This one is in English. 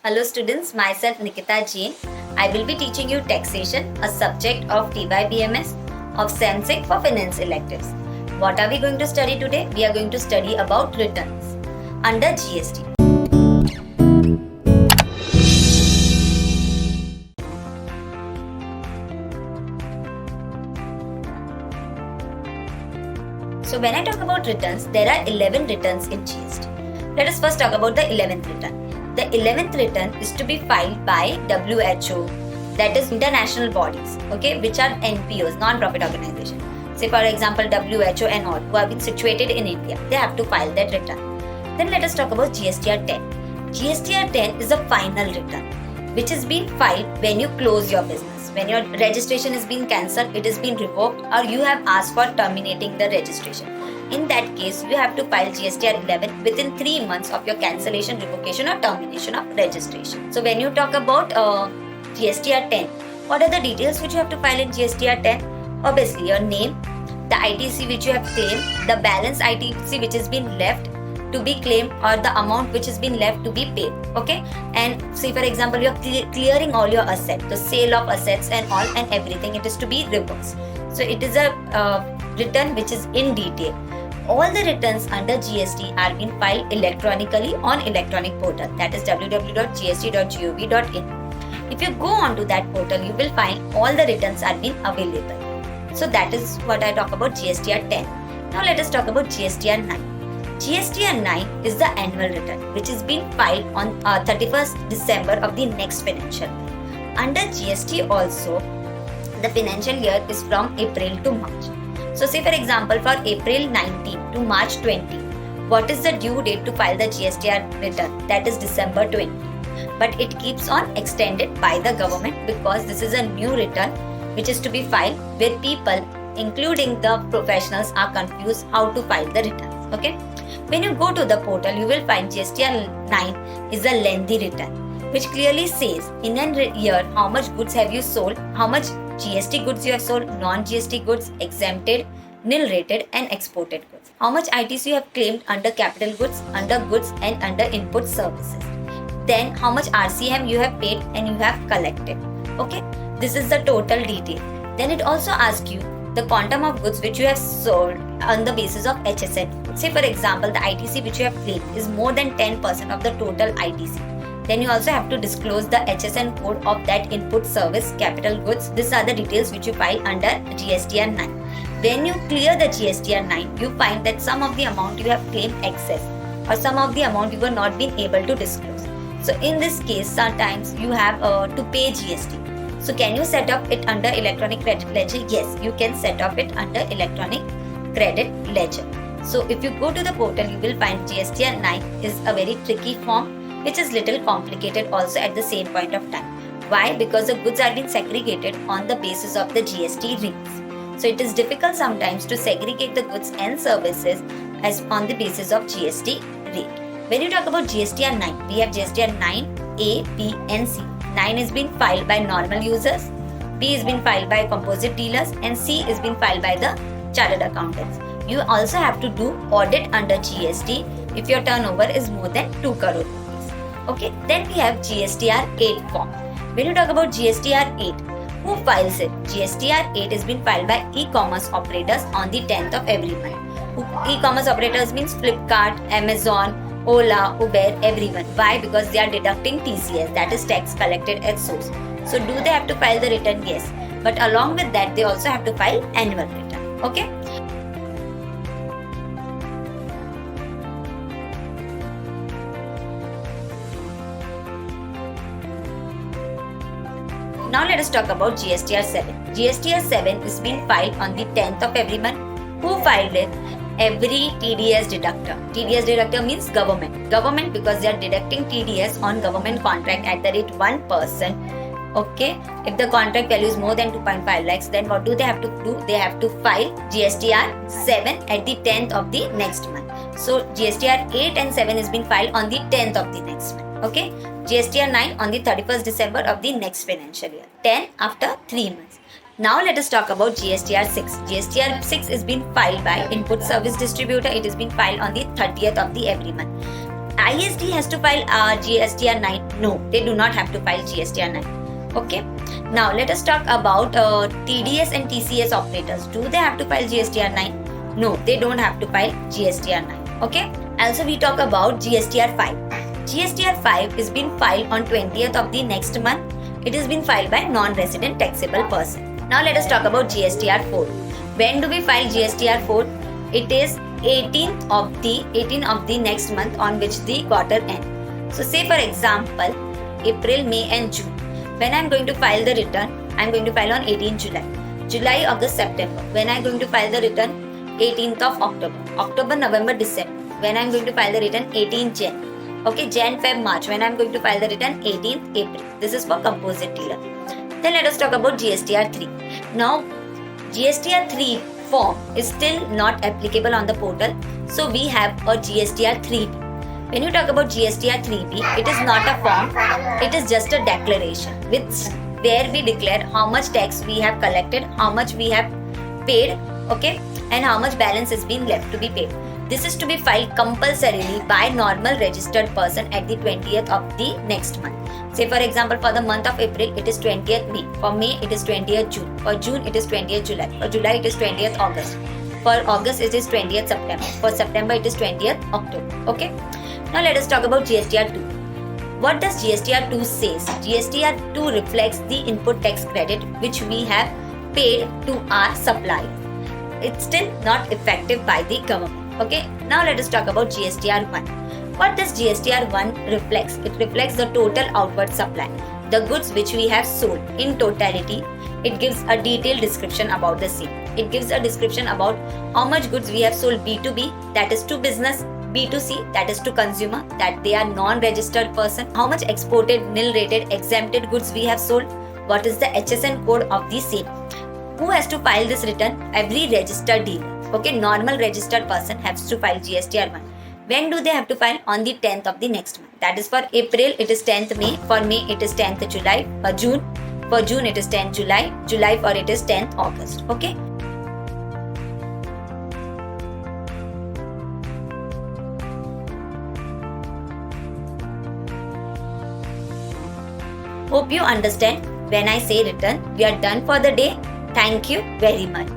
Hello students, myself Nikita Jain. I will be teaching you taxation, a subject of TYBMS of SEM6 for finance electives. What are we going to study today? We are going to study about returns under GST. So when I talk about returns, there are 11 returns in GST. Let us first talk about the 11th return. The 11th return is to be filed by WHO, that is international bodies, okay, which are NPOs, non-profit organizations. Say for example WHO and all, who have been situated in India, they have to file that return. Then let us talk about GSTR 10. GSTR 10 is a final return, which is being filed when you close your business. When your registration is being cancelled, it is being revoked, or you have asked for terminating the registration. In that case, you have to file GSTR 11 within 3 months of your cancellation, revocation or termination of registration. So when you talk about GSTR 10, what are the details which you have to file in GSTR 10? Obviously, your name, the ITC which you have claimed, the balance ITC which has been left to be claimed, or the amount which has been left to be paid, okay? And say for example, you're clearing all your assets, the sale of assets and all and everything, it is to be reversed. So it is a return which is in detail. All the returns under GST are being filed electronically on electronic portal, that is www.gst.gov.in. If you go onto that portal, you will find all the returns are being available. So that is what I talk about GSTR 10. Now let us talk about GSTR 9. GSTR 9 is the annual return which is being filed on 31st December of the next financial year. Under GST also, the financial year is from April to March. So say for example, for April 19 to March 20, what is the due date to file the GSTR return? That is December 20. But it keeps on extended by the government because this is a new return which is to be filed, where people, including the professionals, are confused how to file the returns. Okay? When you go to the portal, you will find GSTR 9 is a lengthy return which clearly says in a year how much goods have you sold, how much GST goods you have sold, non-GST goods, exempted, nil rated and exported goods. How much ITC you have claimed under capital goods, under goods and under input services. Then how much RCM you have paid and you have collected. Okay, this is the total detail. Then it also asks you the quantum of goods which you have sold on the basis of HSN. Say for example, the ITC which you have claimed is more than 10% of the total ITC. Then you also have to disclose the HSN code of that input service, capital goods. These are the details which you file under GSTR 9. When you clear the GSTR 9, you find that some of the amount you have claimed excess, or some of the amount you were not being able to disclose. So in this case, sometimes you have to pay GST. So can you set up it under electronic credit ledger? Yes, you can set up it under electronic credit ledger. So if you go to the portal, you will find GSTR 9 is a very tricky form, which is little complicated also at the same point of time. Why? Because the goods are being segregated on the basis of the GST rates. So it is difficult sometimes to segregate the goods and services as on the basis of GST rate. When you talk about GSTR 9, we have GSTR 9, A, B and C. 9 is being filed by normal users, B is being filed by composite dealers and C is being filed by the chartered accountants. You also have to do audit under GST if your turnover is more than 2 crore rupees. Okay, then we have GSTR 8 form. When you talk about GSTR 8, who files it? GSTR 8 is being filed by e-commerce operators on the 10th of every month. E-commerce operators means Flipkart, Amazon, Ola, Uber, everyone. Why? Because they are deducting TCS, that is tax collected at source. So do they have to file the return? Yes. But along with that, they also have to file annual return. Okay? Now let us talk about GSTR 7. GSTR 7 is being filed on the 10th of every month. Who filed it? Every TDS deductor. TDS deductor means government. Government because they are deducting TDS on government contract at the rate 1%. Okay. If the contract value is more than 2.5 lakhs, then what do they have to do? They have to file GSTR 7 at the 10th of the next month. So GSTR 8 and 7 is being filed on the 10th of the next month. Okay. GSTR 9 on the 31st December of the next financial year. 10 after 3 months. Now let us talk about GSTR 6. GSTR 6 is being filed by input service distributor. It is being filed on the 30th of the every month. ISD has to file GSTR 9. No, they do not have to file GSTR 9. Okay. Now let us talk about TDS and TCS operators. Do they have to file GSTR 9? No, they don't have to file GSTR 9. Okay. Also we talk about GSTR 5. GSTR 5 is being filed on 20th of the next month. It is being filed by non-resident taxable person. Now let us talk about GSTR 4. When do we file GSTR 4? It is 18th of the next month on which the quarter ends. So say for example, April, May and June. When I am going to file the return, I am going to file on 18 July. July, August, September. When I am going to file the return, 18th of October. October, November, December. When I am going to file the return, 18 Jan. Okay, Jan, Feb, March. When I am going to file the return, 18th April. This is for composite dealer. Then let us talk about GSTR 3. Now, GSTR 3 form is still not applicable on the portal. So we have a GSTR 3B. When you talk about GSTR 3B, it is not a form, it is just a declaration where we declare how much tax we have collected, how much we have paid, okay, and how much balance is being left to be paid. This is to be filed compulsorily by normal registered person at the 20th of the next month. Say for example, for the month of April, it is 20th May. For May, it is 20th June. For June, it is 20th July. For July, it is 20th August. For August, it is 20th September. For September, it is 20th October. Okay. Now let us talk about GSTR 2. What does GSTR 2 says? GSTR 2 reflects the input tax credit which we have paid to our supplier. It's still not effective by the government. Okay. Now let us talk about GSTR 1. What does GSTR 1 reflects? It reflects the total outward supply, the goods which we have sold in totality. It gives a detailed description about the same. It gives a description about how much goods we have sold B2B, that is to business, B2C, that is to consumer, that they are non-registered person, how much exported, nil rated, exempted goods we have sold, what is the HSN code of the same. Who has to file this return? Every registered dealer. Okay, normal registered person has to file GSTR 1. When do they have to file? On the 10th of the next month. That is for April, it is 10th May. For May, it is 10th July. For June, it is 10th July. July, for it is 10th August. Okay. Hope you understand when I say return. We are done for the day. Thank you very much.